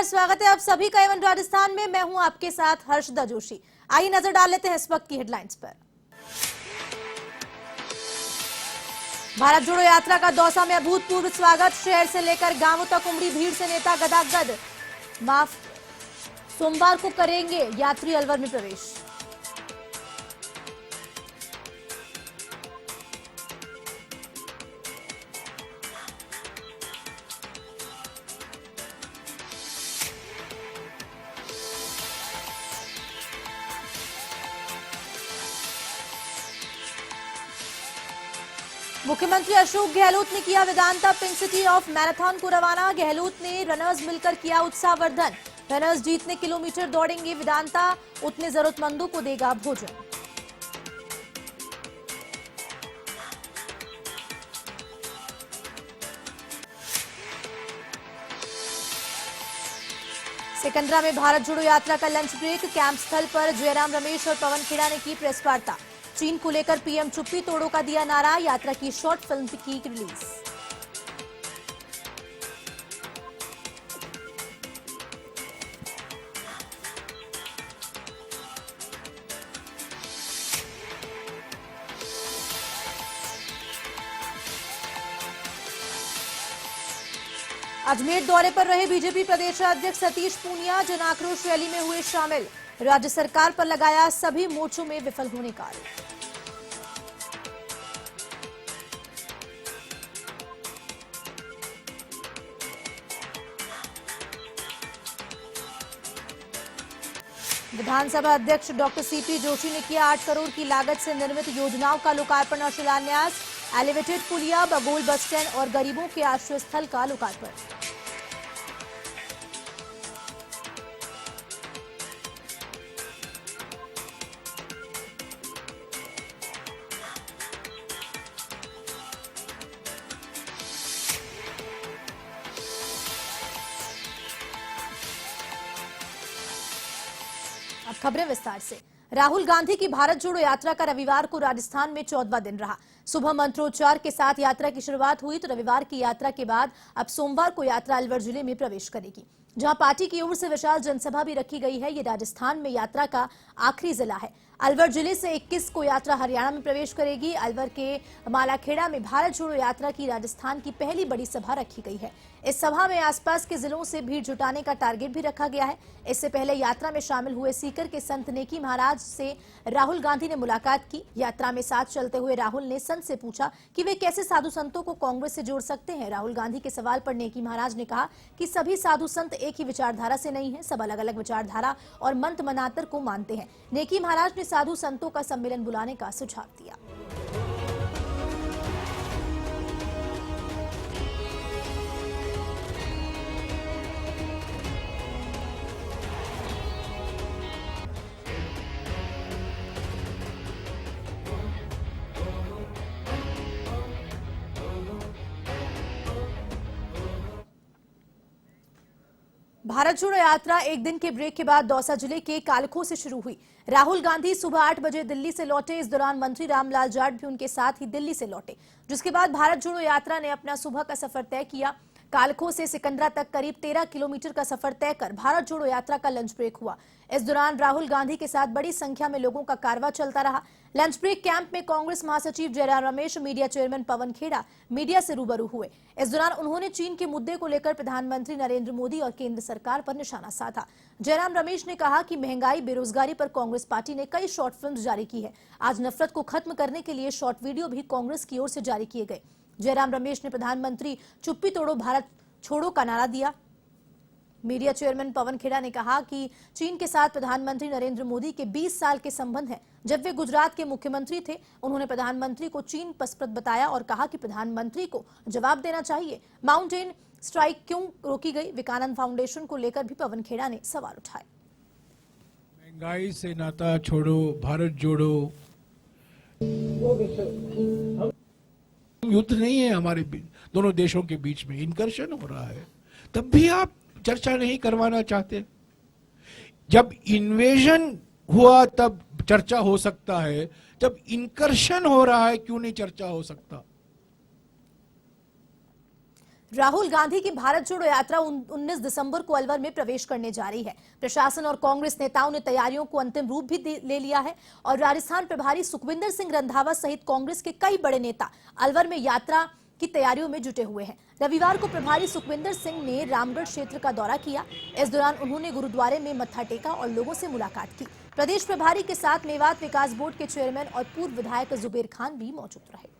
स्वागत है आप सभी का एवन राजस्थान में। मैं हूं आपके साथ हर्षदा जोशी। आइए नजर डाल लेते हैं इस वक्त की हेडलाइंस पर। भारत जोड़ो यात्रा का दौसा में अभूतपूर्व स्वागत, शहर से लेकर गांवों तक उमड़ी भीड़ से नेता गदागद। सोमवार को करेंगे यात्री अलवर में प्रवेश। मुख्यमंत्री अशोक गहलोत ने किया Vedanta pink city of marathon को रवाना। गहलोत ने रनर्स मिलकर किया उत्साहवर्धन। रनर्स जितने किलोमीटर दौड़ेंगे वेदांता उतने जरूरतमंदों को देगा भोजन। सिकंदरा में भारत जोड़ो यात्रा का लंच ब्रेक। कैंप स्थल पर जयराम रमेश और पवन खेड़ा ने की प्रेस वार्ता। चीन को लेकर पीएम चुप्पी तोड़ो का दिया नारा। यात्रा की शॉर्ट फिल्म की रिलीज। अजमेर दौरे पर रहे बीजेपी प्रदेशाध्यक्ष सतीश पूनिया जन आक्रोश रैली में हुए शामिल। राज्य सरकार पर लगाया सभी मोर्चों में विफल होने का आरोप। विधानसभा अध्यक्ष डॉक्टर सीपी जोशी ने किया 8 करोड़ की लागत से निर्मित योजनाओं का लोकार्पण और शिलान्यास। एलिवेटेड पुलिया, बगोल बस स्टैंड और गरीबों के आश्रय स्थल का लोकार्पण। अब खबरें विस्तार से। राहुल गांधी की भारत जोड़ो यात्रा का रविवार को राजस्थान में 14वां दिन रहा। सुबह मंत्रोच्चार के साथ यात्रा की शुरुआत हुई तो रविवार की यात्रा के बाद अब सोमवार को यात्रा अलवर जिले में प्रवेश करेगी, जहां पार्टी की ओर से विशाल जनसभा भी रखी गई है। ये राजस्थान में यात्रा का आखिरी जिला है। अलवर जिले से 21 को यात्रा हरियाणा में प्रवेश करेगी। अलवर के मालाखेड़ा में भारत जोड़ो यात्रा की राजस्थान की पहली बड़ी सभा रखी गई है। इस सभा में आसपास के जिलों से भीड़ जुटाने का टारगेट भी रखा गया है। इससे पहले यात्रा में शामिल हुए सीकर के संत नेकी महाराज से राहुल गांधी ने मुलाकात की। यात्रा में साथ चलते हुए राहुल ने संत से पूछा कि वे कैसे साधु संतों को कांग्रेस से जोड़ सकते हैं। राहुल गांधी के सवाल पर नेकी महाराज ने कहा कि सभी साधु संत एक ही विचारधारा से नहीं है, सब अलग अलग विचारधारा और मंत्र मनातर को मानते हैं। नेकी महाराज ने साधु संतों का सम्मेलन बुलाने का सुझाव दिया। भारत जोड़ो यात्रा एक दिन के ब्रेक के बाद दौसा जिले के कालखो से शुरू हुई। राहुल गांधी सुबह 8 बजे दिल्ली से लौटे। इस दौरान मंत्री रामलाल जाट भी उनके साथ ही दिल्ली से लौटे, जिसके बाद भारत जोड़ो यात्रा ने अपना सुबह का सफर तय किया। कालखो से सिकंदरा तक करीब 13 किलोमीटर का सफर तय कर भारत जोड़ो यात्रा का लंच ब्रेक हुआ। इस दौरान राहुल गांधी के साथ बड़ी संख्या में लोगों का कारवां चलता रहा। लंच ब्रेक कैंप में कांग्रेस महासचिव Jairam Ramesh, media chairman Pawan Khera media से रूबरू हुए। इस दौरान उन्होंने चीन के मुद्दे को लेकर प्रधानमंत्री नरेंद्र मोदी और केंद्र सरकार पर निशाना साधा। जयराम रमेश ने कहा कि महंगाई, बेरोजगारी पर कांग्रेस पार्टी ने कई शॉर्ट फिल्म जारी की है। आज नफरत को खत्म करने के लिए शॉर्ट वीडियो भी कांग्रेस की ओर से जारी किए गए। जयराम रमेश ने प्रधानमंत्री चुप्पी तोड़ो भारत छोड़ो का नारा दिया। मीडिया चेयरमैन पवन खेड़ा ने कहा कि चीन के साथ प्रधानमंत्री नरेंद्र मोदी के 20 साल के संबंध हैं। जब वे गुजरात के मुख्यमंत्री थे, उन्होंने प्रधानमंत्री को चीन पसपत बताया और कहा कि प्रधानमंत्री को जवाब देना चाहिए। माउंटेन स्ट्राइक क्यों रोकी गई, विवेकानंद फाउंडेशन को लेकर भी पवन खेड़ा ने सवाल उठाए। महंगाई से नाता छोड़ो, भारत जोड़ो। युद्ध नहीं है हमारे दोनों देशों के बीच में, इनकर्शन हो रहा है, तब भी आप चर्चा नहीं करवाना चाहते। जब इन्वेजन हुआ तब चर्चा हो सकता है, जब इनकर्शन हो रहा है क्यों नहीं चर्चा हो सकता। राहुल गांधी की भारत जोड़ो यात्रा 19 दिसंबर को अलवर में प्रवेश करने जा रही है। प्रशासन और कांग्रेस नेताओं ने तैयारियों को अंतिम रूप भी ले लिया है और राजस्थान प्रभारी सुखविंदर सिंह रंधावा सहित कांग्रेस के कई बड़े नेता अलवर में यात्रा की तैयारियों में जुटे हुए हैं। रविवार को प्रभारी सुखविंदर सिंह ने रामगढ़ क्षेत्र का दौरा किया। इस दौरान उन्होंने गुरुद्वारे में मत्था टेका और लोगों से मुलाकात की। प्रदेश प्रभारी के साथ मेवात विकास बोर्ड के चेयरमैन और पूर्व विधायक जुबेर खान भी मौजूद रहे।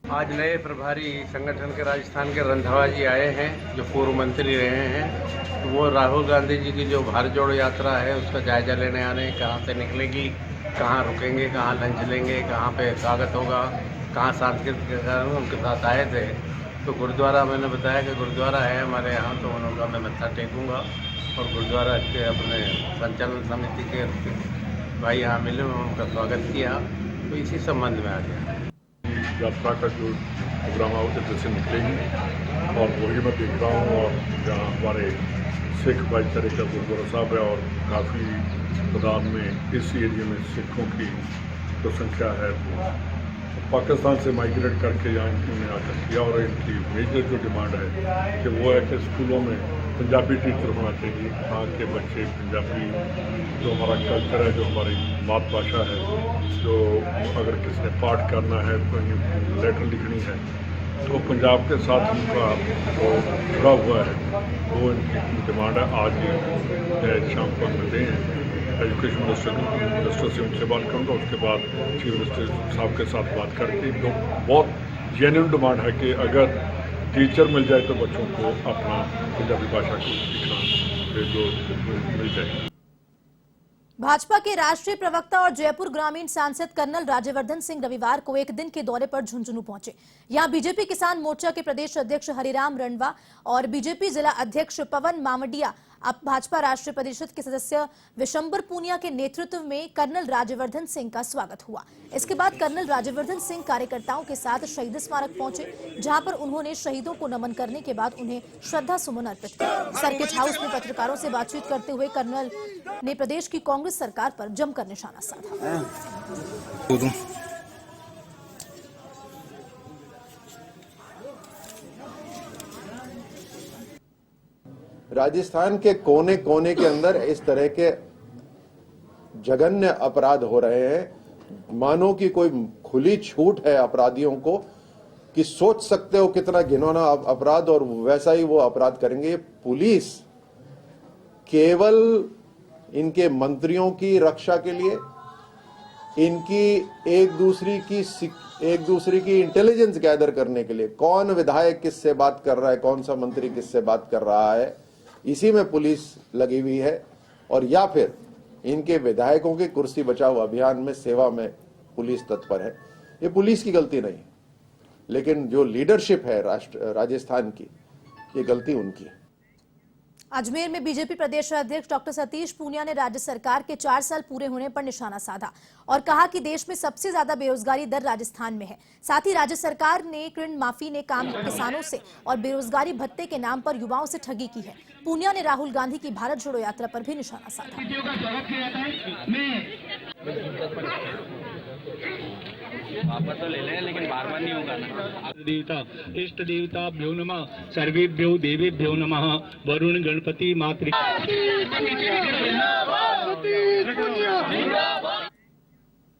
आज नए प्रभारी संगठन के राजस्थान के रंधावा जी आए हैं, जो पूर्व मंत्री रहे हैं। तो वो राहुल गांधी जी की जो भारत जोड़ो यात्रा है उसका जायजा लेने आ रहे हैं। कहाँ से निकलेगी, कहाँ रुकेंगे, कहाँ लंच लेंगे, कहाँ पे स्वागत होगा, कहाँ सांस्कृतिक कार्यक्रम, उनके साथ आए थे। तो गुरुद्वारा मैंने बताया कि गुरुद्वारा है हमारे यहाँ, तो उनका मैं मत्था टेकूँगा और गुरुद्वारा के अपने संचालन समिति के भाई यहाँ मिले, उनका स्वागत किया। तो इसी संबंध में आ गया। यात्रा का जो प्रोग्राम है उधर से निकलेगी और वही मैं देख रहा हूँ। और जहाँ हमारे सिख भाईचारे का गुरुद्वारा साहब है और काफ़ी तादाद में इस एरिया में सिखों की जो संख्या है वो पाकिस्तान से माइग्रेट करके यहाँ इन्होंने आकर किया। और इनकी मेजर जो डिमांड है कि वो है कि स्कूलों में पंजाबी टीचर होना चाहिए। यहाँ के बच्चे पंजाबी जो हमारा कल्चर है, जो हमारी मातृभाषा है, जो अगर किसी ने पाठ करना है, कोई लेटर लिखनी है, तो पंजाब के साथ उनका जो जुड़ा हुआ है वो इनकी डिमांड है। आज ही शाम को मिलते हैं एजुकेशन मिनिस्टर से उनसे बात करूँगा। उसके बाद चीफ मिनिस्टर साहब के साथ बात करके जो बहुत जेन्युइन डिमांड है कि अगर टीचर मिल जाए तो बच्चों को अपना पंजाबी भाषा को सीखना जो मिल जाए। भाजपा के राष्ट्रीय प्रवक्ता और जयपुर ग्रामीण सांसद कर्नल राज्यवर्धन सिंह रविवार को एक दिन के दौरे पर झुंझुनू पहुंचे। यहां बीजेपी किसान मोर्चा के प्रदेश अध्यक्ष हरिराम रणवा और बीजेपी जिला अध्यक्ष पवन मामडिया, अब भाजपा राष्ट्रीय परिषद के सदस्य विशंबर पूनिया के नेतृत्व में कर्नल राज्यवर्धन सिंह का स्वागत हुआ। इसके बाद कर्नल राज्यवर्धन सिंह कार्यकर्ताओं के साथ शहीद स्मारक पहुंचे, जहां पर उन्होंने शहीदों को नमन करने के बाद उन्हें श्रद्धा सुमन अर्पित किए। सर्किट हाउस में पत्रकारों से बातचीत करते हुए कर्नल ने प्रदेश की कांग्रेस सरकार पर जमकर निशाना साधा। राजस्थान के कोने कोने के अंदर इस तरह के जघन्य अपराध हो रहे हैं, मानो कि कोई खुली छूट है अपराधियों को कि सोच सकते हो कितना घिनौना अपराध और वैसा ही वो अपराध करेंगे। पुलिस केवल इनके मंत्रियों की रक्षा के लिए, इनकी एक दूसरे की इंटेलिजेंस गैदर करने के लिए, कौन विधायक किससे बात कर रहा है, कौन सा मंत्री किससे बात कर रहा है, इसी में पुलिस लगी हुई है। और या फिर इनके विधायकों के कुर्सी बचाओ अभियान में सेवा में पुलिस तत्पर है। ये पुलिस की गलती नहीं, लेकिन जो लीडरशिप है राजस्थान की, ये गलती उनकी है। अजमेर में बीजेपी प्रदेश अध्यक्ष डॉक्टर सतीश पूनिया ने राज्य सरकार के 4 साल पूरे होने पर निशाना साधा और कहा कि देश में सबसे ज्यादा बेरोजगारी दर राजस्थान में है। साथ ही राज्य सरकार ने ऋण माफी ने काम किसानों से और बेरोजगारी भत्ते के नाम पर युवाओं से ठगी की है। पूनिया ने राहुल गांधी की भारत जोड़ो यात्रा पर भी निशाना साधा। वापस तो ले लें, लेकिन बार बार नहीं होगा ना। देवता इष्ट देवताभ्यो नमः, सर्वेभ्यो देवेभ्यो नमः, वरुण गणपति मातृ।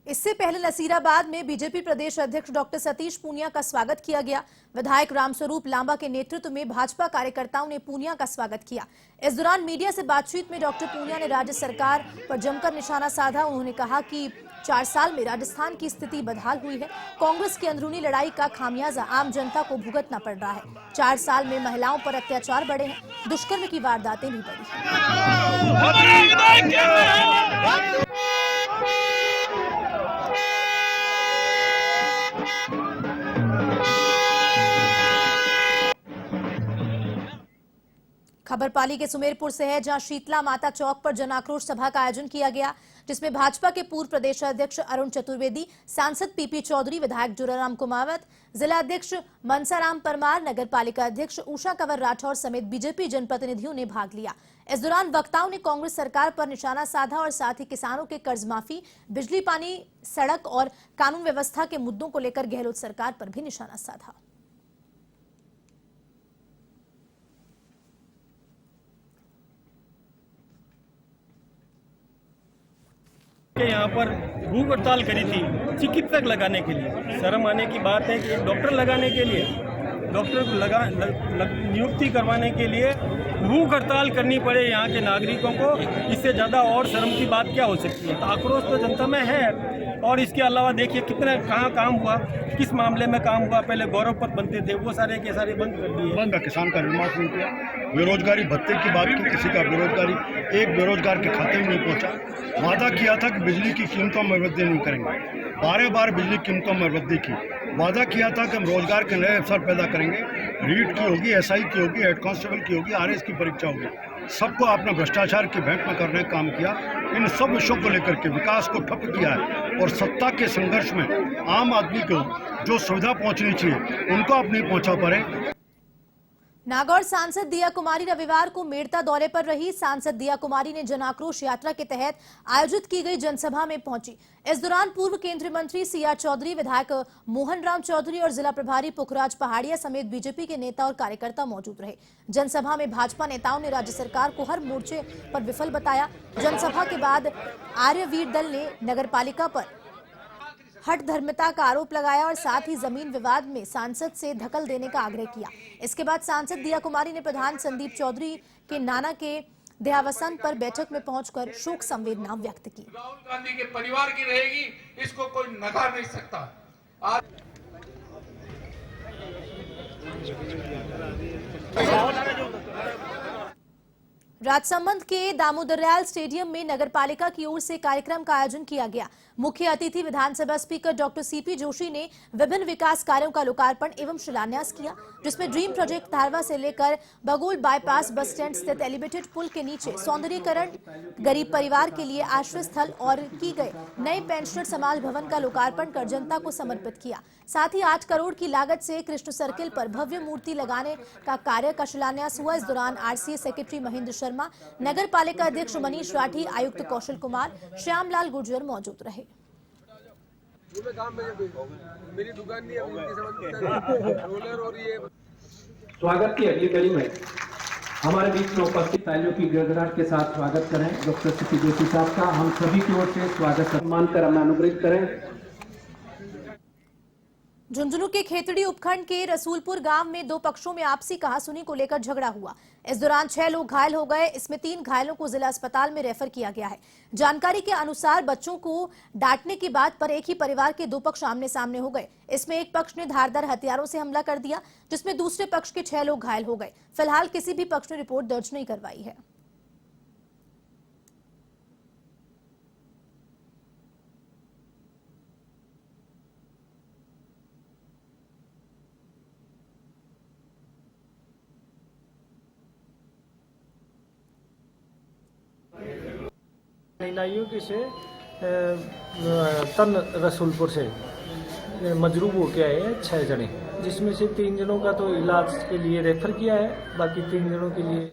इससे पहले नसीराबाद में बीजेपी प्रदेश अध्यक्ष डॉक्टर सतीश पूनिया का स्वागत किया गया। विधायक रामस्वरूप लांबा के नेतृत्व में भाजपा कार्यकर्ताओं ने पूनिया का स्वागत किया। इस दौरान मीडिया से बातचीत में डॉक्टर पूनिया ने राज्य सरकार पर जमकर निशाना साधा। उन्होंने कहा कि 4 साल में राजस्थान की स्थिति बदहाल हुई है। कांग्रेस की अंदरूनी लड़ाई का खामियाजा आम जनता को भुगतना पड़ रहा है। 4 साल में महिलाओं पर अत्याचार बढ़े हैं, दुष्कर्म की वारदातें भी बढ़ी हैं। खबर पाली के सुमेरपुर से है, जहां शीतला माता चौक पर जन आक्रोश सभा का आयोजन किया गया। जिसमें भाजपा के पूर्व प्रदेशाध्यक्ष अरुण चतुर्वेदी, सांसद पीपी चौधरी, विधायक जुराराम कुमावत, जिला अध्यक्ष मनसाराम परमार, नगर पालिका अध्यक्ष उषा कंवर राठौर समेत बीजेपी जनप्रतिनिधियों ने भाग लिया। इस दौरान वक्ताओं ने कांग्रेस सरकार पर निशाना साधा और साथ ही किसानों के कर्ज माफी, बिजली, पानी, सड़क और कानून व्यवस्था के मुद्दों को लेकर गहलोत सरकार पर भी निशाना साधा। के यहाँ पर भूख हड़ताल करी थी चिकित्सक लगाने के लिए। शर्म आने की बात है कि एक डॉक्टर लगाने के लिए, डॉक्टर नियुक्ति करवाने के लिए भूख हड़ताल करनी पड़े यहाँ के नागरिकों को, इससे ज़्यादा और शर्म की बात क्या हो सकती है। तो आक्रोश तो जनता में है। और इसके अलावा देखिए कितना कहाँ काम हुआ, किस मामले में काम हुआ। पहले गौरव पथ बनते थे, वो सारे के सारे बंद कर दिए। बंद, किसान का ऋण माफ नहीं किया, बेरोजगारी भत्ते की बात की, किसी का बेरोजगारी एक बेरोजगार के खाते में नहीं पहुंचा। वादा किया था कि बिजली की कीमतों में वृद्धि नहीं करेंगे, 12 बार बिजली कीमतों में वृद्धि की। वादा किया था कि हम रोजगार के नए अवसर पैदा करेंगे, रीट की होगी, एसआई की होगी, हेड कांस्टेबल की होगी, आरएस की परीक्षा होगी। सबको आपने भ्रष्टाचार की भेंट में करने का काम किया। इन सब विषयों को लेकर के विकास को ठप किया है और सत्ता के संघर्ष में आम आदमी को जो सुविधा पहुंचनी चाहिए उनको आप नहीं पहुंचा पा रहे। नागौर सांसद दिया कुमारी रविवार को मेड़ता दौरे पर रही। सांसद दिया कुमारी ने जन आक्रोश यात्रा के तहत आयोजित की गई जनसभा में पहुंची। इस दौरान पूर्व केंद्रीय मंत्री सीआर चौधरी, विधायक मोहन राम चौधरी और जिला प्रभारी पुखराज पहाड़िया समेत बीजेपी के नेता और कार्यकर्ता मौजूद रहे। जनसभा में भाजपा नेताओं ने राज्य सरकार को हर मोर्चे पर विफल बताया। जनसभा के बाद आर्यवीर दल ने नगर पालिका पर हठ धर्मिता का आरोप लगाया और साथ ही जमीन विवाद में सांसद से धकल देने का आग्रह किया। इसके बाद सांसद दिया कुमारी ने प्रधान संदीप चौधरी के नाना के देहावसान पर बैठक में पहुंचकर शोक संवेदना व्यक्त की। राहुल गांधी के परिवार की रहेगी, इसको कोई नकार नहीं सकता। आज राजसमंद के दामोदरयाल स्टेडियम में नगरपालिका की ओर से कार्यक्रम का आयोजन किया गया। मुख्य अतिथि विधानसभा स्पीकर डॉक्टर सीपी जोशी ने विभिन्न विकास कार्यों का लोकार्पण एवं शिलान्यास किया, जिसमें ड्रीम प्रोजेक्ट धारवा से लेकर बगोल बाईपास बस स्टैंड स्थित एलिवेटेड पुल के नीचे सौंदर्यीकरण, गरीब परिवार के लिए आश्रय स्थल और की गए नए पेंशनर समाज भवन का लोकार्पण कर जनता को समर्पित किया। साथ ही 8 करोड़ की लागत से कृष्ण सर्किल पर भव्य मूर्ति लगाने का कार्य का शिलान्यास हुआ। इस दौरान आरसीए सेक्रेटरी महेंद्र शर्मा, नगर पालिका अध्यक्ष मनीष राठी, आयुक्त कौशल कुमार, श्यामलाल गुर्जर मौजूद रहे। मेरी दुकान नहीं है और ये स्वागत की अगली कड़ी में हमारे बीच में उपस्थित तालियों की गड़गड़ाहट के साथ स्वागत करें डॉक्टर सीपी जोशी साहब का। हम सभी की ओर से स्वागत सम्मान कर हमें अनुग्रहित करें। झुंझुनू के खेतड़ी उपखंड के रसूलपुर गांव में 2 पक्षों में आपसी कहासुनी को लेकर झगड़ा हुआ। इस दौरान 6 लोग घायल हो गए। इसमें 3 घायलों को जिला अस्पताल में रेफर किया गया है। जानकारी के अनुसार बच्चों को डांटने की बात पर एक ही परिवार के 2 पक्ष आमने सामने हो गए। इसमें एक पक्ष ने धारदार हथियारों से हमला कर दिया, जिसमें दूसरे पक्ष के 6 लोग घायल हो गए। फिलहाल किसी भी पक्ष ने रिपोर्ट दर्ज नहीं करवाई है। नाइयों से तन रसूलपुर से मजरूब होके आए हैं 6 जने, जिसमें से 3 जनों का तो इलाज के लिए रेफर किया है, बाकी 3 जनों के लिए।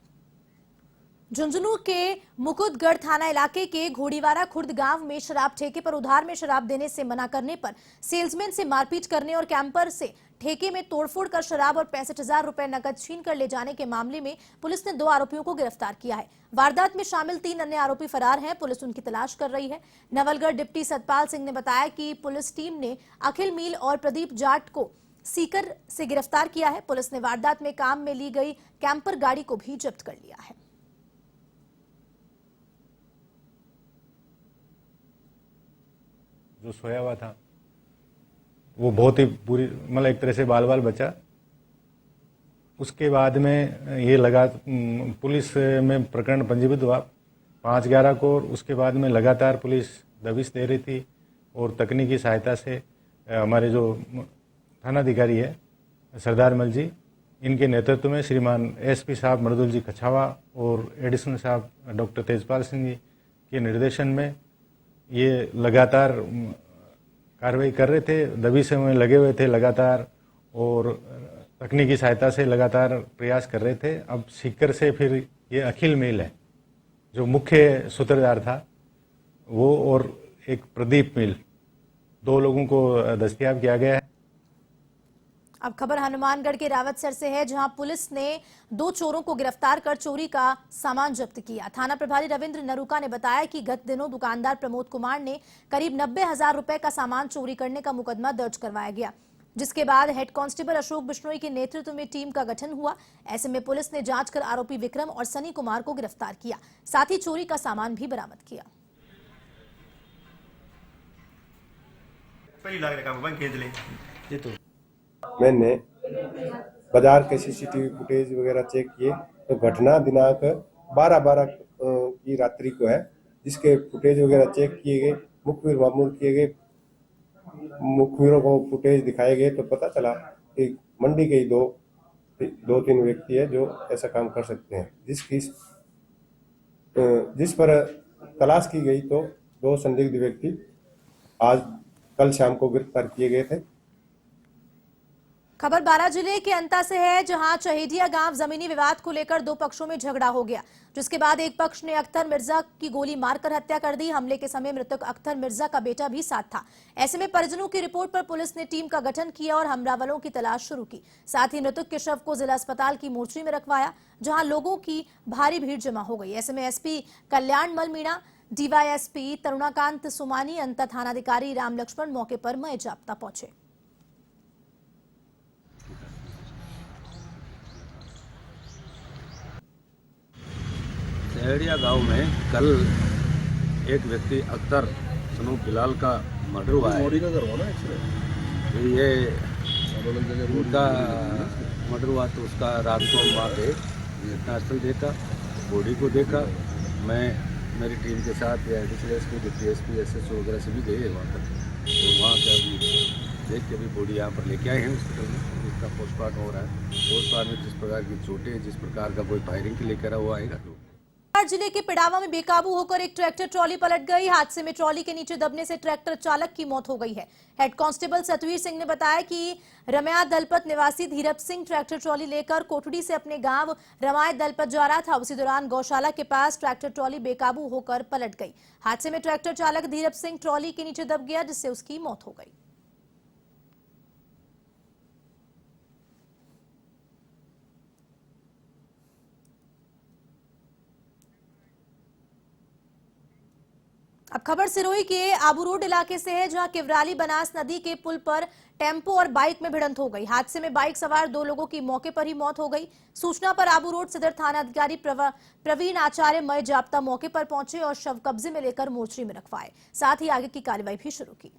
झुंझुनू के मुकुंदगढ़ थाना इलाके के घोड़ीवारा खुर्द गांव में शराब ठेके पर उधार में शराब देने से मना करने पर सेल्समैन से मारपीट करने और कैंपर से ठेके में तोड़फोड़ कर शराब और 65,000 रुपए नकद छीन कर ले जाने के मामले में पुलिस ने 2 आरोपियों को गिरफ्तार किया है। वारदात में शामिल 3 अन्य आरोपी फरार हैं। पुलिस उनकी तलाश कर रही है। नवलगढ़ डिप्टी सतपाल सिंह ने बताया कि पुलिस टीम ने अखिल मील और प्रदीप जाट को सीकर से गिरफ्तार किया है। पुलिस ने वारदात में काम में ली गई कैंपर गाड़ी को भी जब्त कर लिया है। जो सोया हुआ था वो बहुत ही बुरी, मतलब एक तरह से बाल बाल बचा। उसके बाद में ये लगा पुलिस में प्रकरण पंजीबद्ध हुआ 5/11 को। और उसके बाद में लगातार पुलिस दबिश दे रही थी और तकनीकी सहायता से हमारे जो थानाधिकारी है सरदार मल जी, इनके नेतृत्व में श्रीमान एसपी साहब मर्दुल जी कछावा और एडिशनल साहब डॉक्टर तेजपाल सिंह जी के निर्देशन में ये लगातार कार्रवाई कर रहे थे, दबिश में लगे हुए थे लगातार और तकनीकी सहायता से लगातार प्रयास कर रहे थे। अब सीकर से फिर ये अखिल मिल है जो मुख्य सूत्रधार था वो, और एक प्रदीप मिल, 2 लोगों को दस्तयाब किया गया है। अब खबर हनुमानगढ़ के रावतसर से है, जहां पुलिस ने 2 चोरों को गिरफ्तार कर चोरी का सामान जब्त किया। थाना प्रभारी रविंद्र नरूका ने बताया कि गत दिनों दुकानदार प्रमोद कुमार ने करीब 90,000 रुपए का सामान चोरी करने का मुकदमा दर्ज करवाया गया, जिसके बाद हेड कांस्टेबल अशोक बिश्नोई के नेतृत्व में टीम का गठन हुआ। ऐसे में पुलिस ने जांच कर आरोपी विक्रम और सनी कुमार को गिरफ्तार किया, साथ ही चोरी का सामान भी बरामद किया। मैंने बाजार के सीसीटीवी फुटेज वगैरह चेक किए तो घटना दिनांक 12/12 की रात्रि को है, जिसके फुटेज वगैरह चेक किए गए, मुखबिर मामूल किए गए, मुखबिरों को फुटेज दिखाए गए तो पता चला कि मंडी के ही 2-3 व्यक्ति है जो ऐसा काम कर सकते हैं, जिस पर तलाश की गई तो 2 संदिग्ध व्यक्ति कल शाम को गिरफ्तार किए गए थे। खबर बारां जिले के अंता से है, जहां चहेडिया गांव जमीनी विवाद को लेकर 2 पक्षों में झगड़ा हो गया, जिसके बाद एक पक्ष ने अख्तर मिर्जा की गोली मारकर हत्या कर दी। हमले के समय मृतक अख्तर मिर्जा का बेटा भी साथ था। ऐसे में परिजनों की रिपोर्ट पर पुलिस ने टीम का गठन किया और हमलावरों की तलाश शुरू की। साथ ही मृतक के शव को जिला अस्पताल की मोर्चरी में रखवाया, जहां लोगों की भारी भीड़ जमा हो गई। ऐसे में एसपी कल्याण मल मीणा, डीवाईएसपी तरुणाकांत सुमानी, अंता थानाधिकारी राम लक्ष्मण मौके पर मय जाप्ता पहुंचे। चहेडिया गांव में कल एक व्यक्ति अख्तर सनू बिलाल का मर्डर हुआ है। ये उनका मर्डर हुआ तो उसका रात को हम वहाँ पे घटनास्थल देखा, बॉडी को देखा। मैं मेरी टीम के साथ या additional SP, deputy SP, SSO वगैरह सभी गए वहाँ पर, तो वहाँ पे अभी देख के अभी बॉडी यहाँ पर लेके आए हैं हॉस्पिटल में। इसका पोस्टमार्टम हो रहा है। पोस्टमार्टम में जिस प्रकार की चोटें, जिस प्रकार का कोई फायरिंग के लेकर हुआ आएगा। तो जिले के पिड़ावा में बेकाबू होकर एक ट्रैक्टर ट्रॉली पलट गई। हादसे में ट्रॉली के नीचे दबने से ट्रैक्टर चालक की मौत हो गई है। हेड कांस्टेबल सतवीर सिंह ने बताया कि रमाया दलपत निवासी धीरज सिंह ट्रैक्टर ट्रॉली लेकर कोठड़ी से अपने गांव रमाया दलपत जा रहा था। उसी दौरान गौशाला के पास ट्रैक्टर ट्रॉली बेकाबू होकर पलट गई। हादसे में ट्रैक्टर चालक धीरज सिंह ट्रॉली के नीचे दब गया, जिससे उसकी मौत हो गई। अब खबर सिरोही के आबू रोड इलाके से है, जहां किवराली बनास नदी के पुल पर टेम्पो और बाइक में भिड़ंत हो गई। हादसे में बाइक सवार 2 लोगों की मौके पर ही मौत हो गई। सूचना पर आबू रोड सदर थाना अधिकारी प्रवीण आचार्य मय जाप्ता मौके पर पहुंचे और शव कब्जे में लेकर मोर्चरी में रखवाए, साथ ही आगे की कार्रवाई भी शुरू की।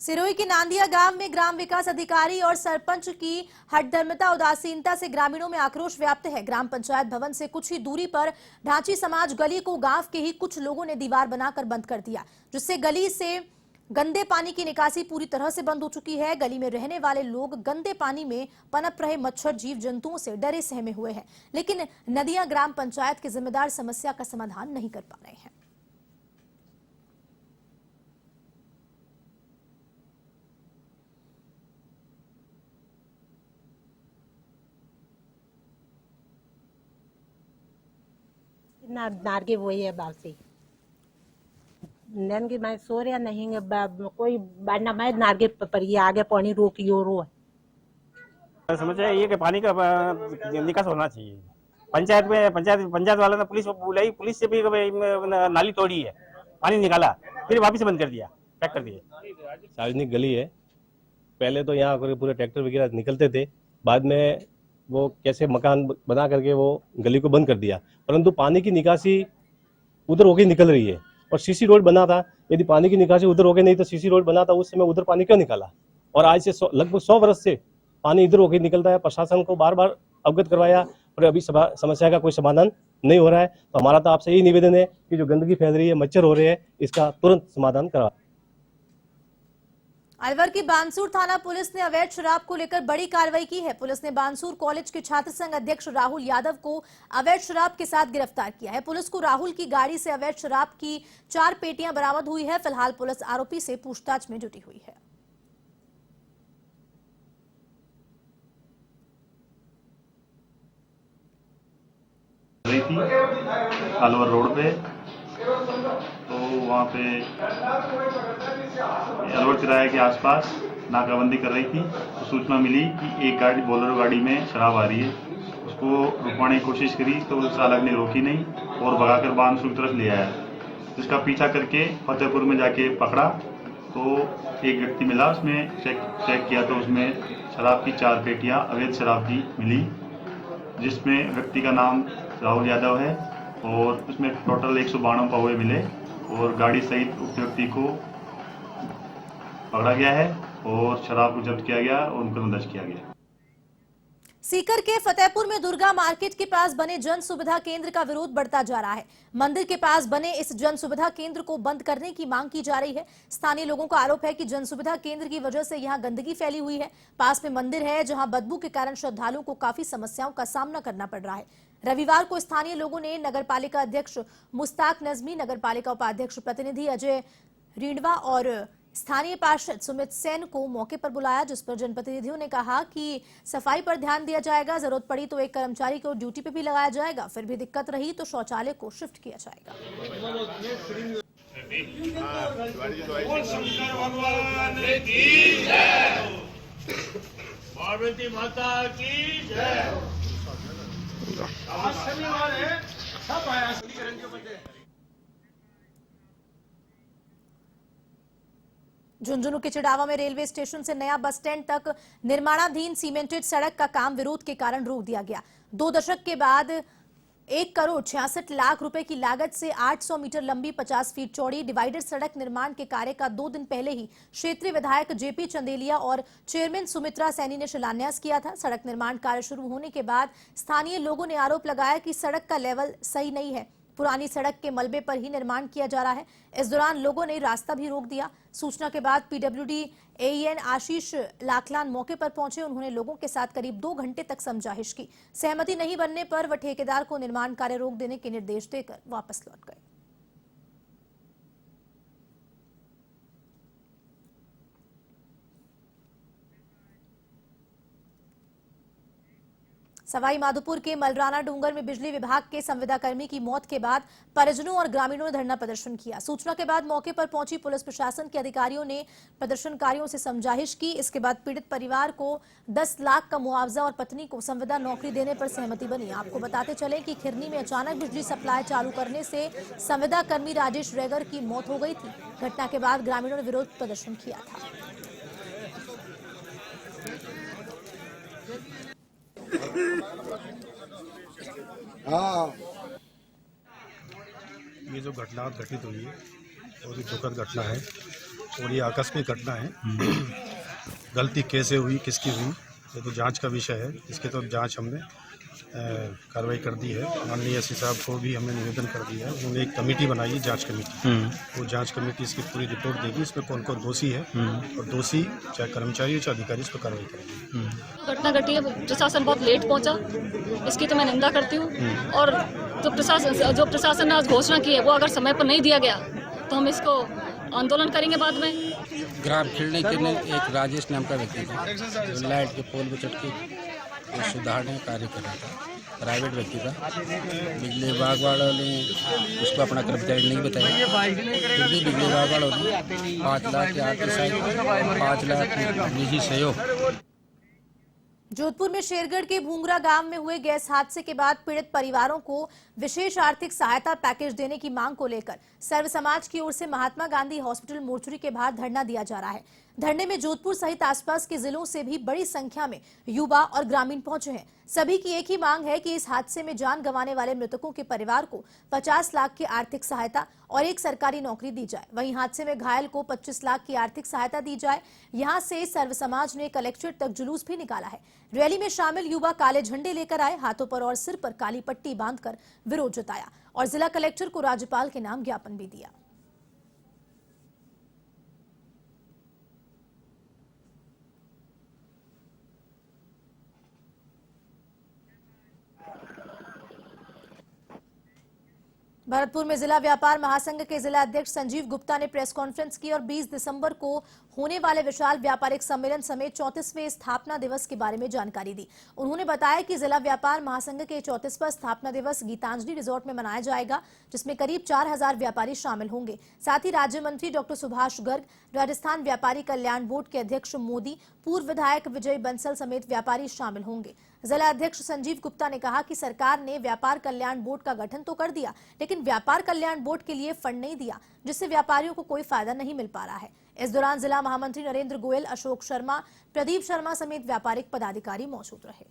सिरोही के नांदिया गांव में ग्राम विकास अधिकारी और सरपंच की हठधर्मिता उदासीनता से ग्रामीणों में आक्रोश व्याप्त है। ग्राम पंचायत भवन से कुछ ही दूरी पर ढांची समाज गली को गांव के ही कुछ लोगों ने दीवार बनाकर बंद कर दिया, जिससे गली से गंदे पानी की निकासी पूरी तरह से बंद हो चुकी है। गली में रहने वाले लोग गंदे पानी में पनप रहे मच्छर जीव जंतुओं से डरे सहमे हुए हैं, लेकिन नदिया ग्राम पंचायत के जिम्मेदार समस्या का समाधान नहीं कर पा रहे हैं। नारगे वो है बावसी नन के मैं सो रहा नहीं कोई बारना मैं नारगे पर ये आगे पानी रोकियो रो है। समझ ये कि पानी का निकास होना चाहिए। पंचायत वाला ने पुलिस को बुलाई, पुलिस से भी नाली तोड़ी है, पानी निकाला, फिर वापस बंद कर दिया, पैक कर दिया। सार्वजनिक गली है, पहले तो यहाँ पूरे ट्रैक्टर वगैरह निकलते थे, बाद में वो कैसे मकान बना करके वो गली को बंद कर दिया, परंतु पानी की निकासी उधर होके निकल रही है। और सीसी रोड बना था, यदि पानी की निकासी उधर होके नहीं तो सीसी रोड बना था, उस समय उधर पानी क्यों निकाला? और आज से लगभग 100 वर्ष से पानी इधर होके निकलता है। प्रशासन को बार बार अवगत करवाया, और अभी समस्या का कोई समाधान नहीं हो रहा है। तो हमारा तो आपसे यही निवेदन है कि जो गंदगी फैल रही है, मच्छर हो रहे हैं, इसका तुरंत समाधान करा। अलवर की बानसूर थाना पुलिस ने अवैध शराब को लेकर बड़ी कार्रवाई की है। पुलिस ने बानसूर कॉलेज के छात्र संघ अध्यक्ष राहुल यादव को अवैध शराब के साथ गिरफ्तार किया है। पुलिस को राहुल की गाड़ी से अवैध शराब की 4 पेटियां बरामद हुई है। फिलहाल पुलिस आरोपी से पूछताछ में जुटी हुई है। अलवर रोड पे, तो वहाँ पे अलवर तिराहे के आसपास नाकाबंदी कर रही थी। तो सूचना मिली कि एक गाड़ी बोलेरो गाड़ी में शराब आ रही है। उसको रुकवाने की कोशिश करी तो चालक ने रोकी नहीं और भगाकर बानसूर की तरफ ले आया। जिसका पीछा करके फतेहपुर में जाके पकड़ा तो एक व्यक्ति मिला। उसमें चेक किया तो उसमें शराब की 4 पेटियाँ अवैध शराब की मिली, जिसमें व्यक्ति का नाम राहुल यादव है और उसमें टोटल 192 पौवे मिले और गाड़ी सहित उक्त व्यक्ति को पकड़ा गया है और शराब को जब्त किया गया और मुकदमा दर्ज किया गया। सीकर के फतेहपुर में दुर्गा मार्केट के पास बने जन सुविधा केंद्र का विरोध बढ़ता जा रहा है। मंदिर के पास बने इस जन सुविधा केंद्र को बंद करने की मांग की जा रही है। स्थानीय लोगों का आरोप है कि जन सुविधा केंद्र की वजह से यहां गंदगी फैली हुई है। पास में मंदिर है जहां बदबू के कारण श्रद्धालुओं को काफी समस्याओं का सामना करना पड़ रहा है। रविवार को स्थानीय लोगों ने नगरपालिका अध्यक्ष मुस्ताक नजमी, नगरपालिका उपाध्यक्ष प्रतिनिधि अजय रीणवा और स्थानीय पार्षद सुमित सेन को मौके पर बुलाया, जिस पर जनप्रतिनिधियों ने कहा कि सफाई पर ध्यान दिया जाएगा। जरूरत पड़ी तो एक कर्मचारी को ड्यूटी पे भी लगाया जाएगा। फिर भी दिक्कत रही तो शौचालय को शिफ्ट किया जाएगा। माता की जय। आज शनिवार है, सब आया। झुंझुनू के चिड़ावा में रेलवे स्टेशन से नया बस स्टैंड तक निर्माणाधीन सीमेंटेड सड़क का काम विरोध के कारण रोक दिया गया। 2 दशक के बाद 1 करोड़ 66 लाख रुपए की लागत से 800 मीटर लंबी 50 फीट चौड़ी डिवाइडर सड़क निर्माण के कार्य का 2 दिन पहले ही क्षेत्रीय विधायक जेपी चंदेलिया और चेयरमैन सुमित्रा सैनी ने शिलान्यास किया था। सड़क निर्माण कार्य शुरू होने के बाद स्थानीय लोगों ने आरोप लगाया कि सड़क का लेवल सही नहीं है। पुरानी सड़क के मलबे पर ही निर्माण किया जा रहा है। इस दौरान लोगों ने रास्ता भी रोक दिया। सूचना के बाद पीडब्ल्यूडी एईएन आशीष लाखलान मौके पर पहुंचे। उन्होंने लोगों के साथ करीब 2 घंटे तक समझाइश की। सहमति नहीं बनने पर वह ठेकेदार को निर्माण कार्य रोक देने के निर्देश देकर वापस लौट गए। सवाई माधोपुर के मलराना डूंगर में बिजली विभाग के संविदाकर्मी की मौत के बाद परिजनों और ग्रामीणों ने धरना प्रदर्शन किया। सूचना के बाद मौके पर पहुंची पुलिस प्रशासन के अधिकारियों ने प्रदर्शनकारियों से समझाइश की। इसके बाद पीड़ित परिवार को 10 लाख का मुआवजा और पत्नी को संविदा नौकरी देने पर सहमति बनी। आपको बताते चले कि खिरनी में अचानक बिजली सप्लाई चालू करने से संविदाकर्मी राजेश रेगर की मौत हो गई थी। घटना के बाद ग्रामीणों ने विरोध प्रदर्शन किया था। ये जो घटना घटित हुई है और ये दुखद घटना है और ये आकस्मिक घटना है। गलती कैसे हुई, किसकी हुई, ये तो जांच का विषय है। इसके तो जांच हमने कार्रवाई कर दी है। माननीय एसपी साहब को भी हमने निवेदन कर दिया है। उन्होंने एक कमेटी बनाई है, जांच कमेटी। वो जांच कमेटी इसकी पूरी रिपोर्ट देगी, इसमें कौन कौन दोषी है और दोषी चाहे कर्मचारी हो चाहे अधिकारी, इस पर कार्रवाई करेगी। घटना घटी है, प्रशासन बहुत लेट पहुंचा, इसकी तो मैं निंदा करती हूँ। और जो प्रशासन ने आज घोषणा की है वो अगर समय पर नहीं दिया गया तो हम इसको आंदोलन करेंगे बाद में। ग्राम खिलने के लिए एक राजेश नाम का व्यक्ति था जो लाइट के पोल पर चढ़ के सुधारने का कार्य कर रहा था। प्राइवेट व्यक्ति था। बिजली विभाग वालों ने उसको अपना कर्मचारी नहीं बताया, फिर भी बिजली विभाग वालों ने 5 लाख के आर्थिक सहायता, 5 लाख निजी सहयोग। जोधपुर में शेरगढ़ के भूंगरा गांव में हुए गैस हादसे के बाद पीड़ित परिवारों को विशेष आर्थिक सहायता पैकेज देने की मांग को लेकर सर्व समाज की ओर से महात्मा गांधी हॉस्पिटल मोर्चरी के बाहर धरना दिया जा रहा है। धरने में जोधपुर सहित आसपास के जिलों से भी बड़ी संख्या में युवा और ग्रामीण पहुंचे हैं। सभी की एक ही मांग है कि इस हादसे में जान गंवाने वाले मृतकों के परिवार को 50 लाख की आर्थिक सहायता और एक सरकारी नौकरी दी जाए। वहीं हादसे में घायल को 25 लाख की आर्थिक सहायता दी जाए। यहां से सर्व समाज ने कलेक्ट्रेट तक जुलूस भी निकाला है। रैली में शामिल युवा काले झंडे लेकर आए, हाथों पर और सिर पर काली पट्टी बांधकर विरोध जताया और जिला कलेक्टर को राज्यपाल के नाम ज्ञापन भी दिया। भरतपुर में जिला व्यापार महासंघ के जिला अध्यक्ष संजीव गुप्ता ने प्रेस कॉन्फ्रेंस की और 20 दिसंबर को होने वाले विशाल व्यापारिक सम्मेलन समेत 34वें स्थापना दिवस के बारे में जानकारी दी। उन्होंने बताया कि जिला व्यापार महासंघ के 34वां स्थापना दिवस गीतांजलि रिजॉर्ट में मनाया जाएगा, जिसमें करीब 4000 व्यापारी शामिल होंगे। साथ ही राज्य मंत्री डॉक्टर सुभाष गर्ग, राजस्थान व्यापारी कल्याण बोर्ड के अध्यक्ष मोदी, पूर्व विधायक विजय बंसल समेत व्यापारी शामिल होंगे। जिला अध्यक्ष संजीव गुप्ता ने कहा कि सरकार ने व्यापार कल्याण बोर्ड का गठन तो कर दिया, लेकिन व्यापार कल्याण बोर्ड के लिए फंड नहीं दिया, जिससे व्यापारियों को कोई फायदा नहीं मिल पा रहा है। इस दौरान जिला महामंत्री नरेंद्र गोयल, अशोक शर्मा, प्रदीप शर्मा समेत व्यापारिक पदाधिकारी मौजूद रहे।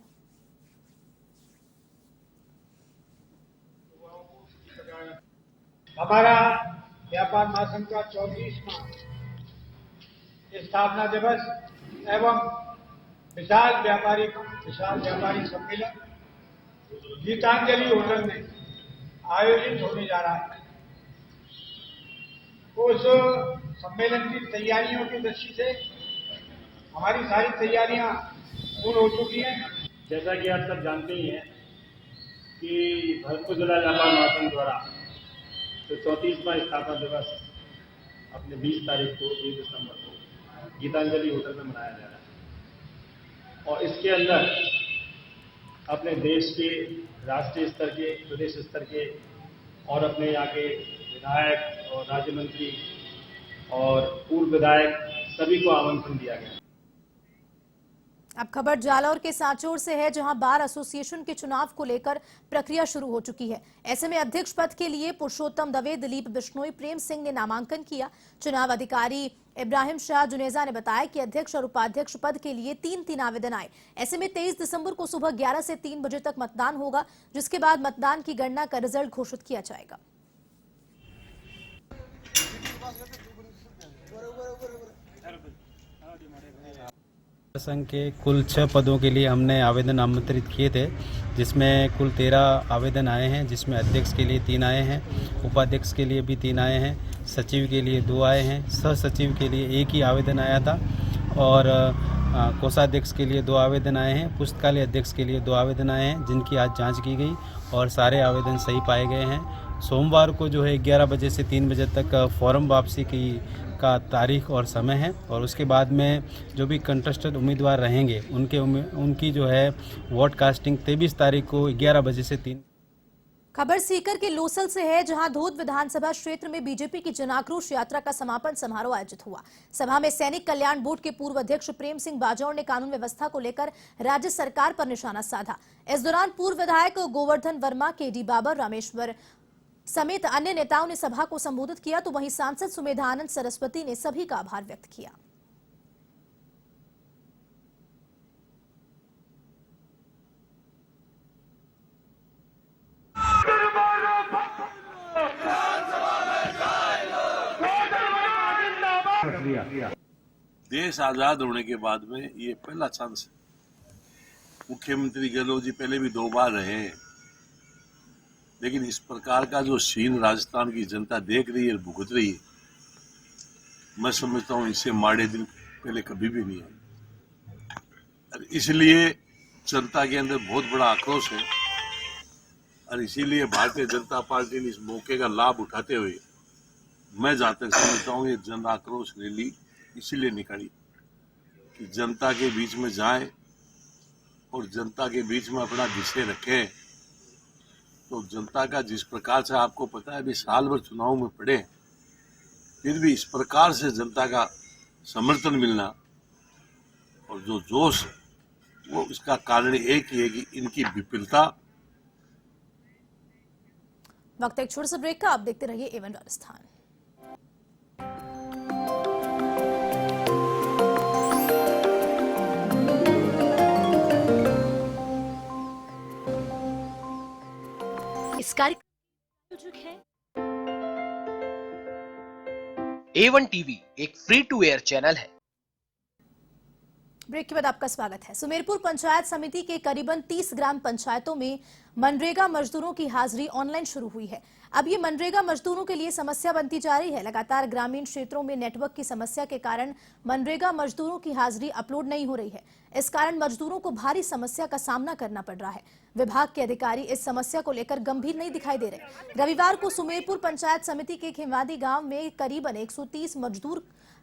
हमारा व्यापार महासंघ का 34वां स्थापना दिवस एवं विशाल व्यापारी सम्मेलन गीतांजलि होटल में आयोजित होने जा रहा है। उस सम्मेलन की तैयारियों की दृष्टि से हमारी सारी तैयारियां पूर्ण हो चुकी हैं। जैसा कि आप सब जानते ही हैं कि भरतपुर जिला व्यापार महासंघ द्वारा तो 34वां स्थापना दिवस अपने 20 तारीख को 20 दिसंबर को गीतांजलि होटल में मनाया जा रहा है और इसके अंदर अपने देश के राष्ट्रीय स्तर के, प्रदेश स्तर के और अपने यहाँ के विधायक और राज्य मंत्री और पूर्व विधायक सभी को आमंत्रण दिया गया। अब खबर जालौर के सांचौर से है, जहां बार एसोसिएशन के चुनाव को लेकर प्रक्रिया शुरू हो चुकी है। ऐसे में अध्यक्ष पद के लिए पुरुषोत्तम दवे, दिलीप बिश्नोई, प्रेम सिंह ने नामांकन किया। चुनाव अधिकारी इब्राहिम शाह जुनेजा ने बताया कि अध्यक्ष और उपाध्यक्ष पद के लिए 3 आवेदन आए। ऐसे में 23 दिसंबर को सुबह 11 से 3 बजे तक मतदान होगा, जिसके बाद मतदान की गणना कर रिजल्ट घोषित किया जाएगा। संघ के कुल 6 पदों के लिए हमने आवेदन आमंत्रित किए थे, जिसमें कुल 13 आवेदन आए हैं, जिसमें अध्यक्ष के लिए 3 आए हैं, उपाध्यक्ष के लिए भी 3 आए हैं, सचिव के लिए 2 आए हैं, सह सचिव के लिए 1 ही आवेदन आया था और कोषाध्यक्ष के लिए 2 आवेदन आए हैं, पुस्तकालय अध्यक्ष के लिए 2 आवेदन आए हैं, जिनकी आज जाँच की गई और सारे आवेदन सही पाए गए हैं। सोमवार को जो है 11 बजे से 3 बजे तक फॉर्म वापसी का तारीख और समय है और उसके बाद में जो भी कंटेस्टेड उम्मीदवार रहेंगे उनकी जो है वोट कास्टिंग 23 तारीख को 11 बजे से 3। खबर सीकर के लोसल से है, जहां धोद विधानसभा क्षेत्र में बीजेपी की जन आक्रोश यात्रा का समापन समारोह आयोजित हुआ। सभा में सैनिक कल्याण बोर्ड के पूर्व अध्यक्ष प्रेम सिंह बाजौर ने कानून व्यवस्था को लेकर राज्य सरकार पर निशाना साधा। इस दौरान पूर्व विधायक गोवर्धन वर्मा, केडी बाबर, रामेश्वर समेत अन्य नेताओं ने सभा को संबोधित किया, तो वहीं सांसद सुमेधानंद सरस्वती ने सभी का आभार व्यक्त किया। देश आजाद होने के बाद में ये पहला चांस है। मुख्यमंत्री गहलोत जी पहले भी 2 बार रहे हैं, लेकिन इस प्रकार का जो सीन राजस्थान की जनता देख रही है, भुगत रही है, मैं समझता हूँ इससे माड़े दिन पहले कभी भी नहीं है। इसलिए जनता के अंदर बहुत बड़ा आक्रोश है और इसीलिए भारतीय जनता पार्टी ने इस मौके का लाभ उठाते हुए मैं जहाँ तक समझता हूँ ये जन आक्रोश रैली इसीलिए निकाली कि जनता के बीच में जाएं और जनता के बीच में अपना विषय रखें। तो जनता का जिस प्रकार से आपको पता है अभी साल भर चुनाव में पड़े, फिर भी इस प्रकार से जनता का समर्थन मिलना और जो जोश वो इसका कारण एक ही है कि इनकी विफलता। वक्त एक छोटे से ब्रेक का, आप देखते रहिए एवन राजस्थान। इस कार्यक्रम है A1 टीवी एक फ्री टू एयर चैनल है। ब्रेक के बाद आपका स्वागत है। सुमेरपुर पंचायत समिति के करीबन 30 ग्राम पंचायतों में मनरेगा मजदूरों की हाजिरी ऑनलाइन शुरू हुई है। अब ये मनरेगा मजदूरों के लिए समस्या बनती जा रही है। लगातार ग्रामीण क्षेत्रों में नेटवर्क की समस्या के कारण मनरेगा मजदूरों की हाजिरी अपलोड नहीं हो रही है। इस कारण मजदूरों को भारी समस्या का सामना करना पड़ रहा है। विभाग के अधिकारी इस समस्या को लेकर गंभीर नहीं दिखाई दे रहे। रविवार को सुमेरपुर पंचायत समिति के खेमादी गांव में करीबन 130 मजदूर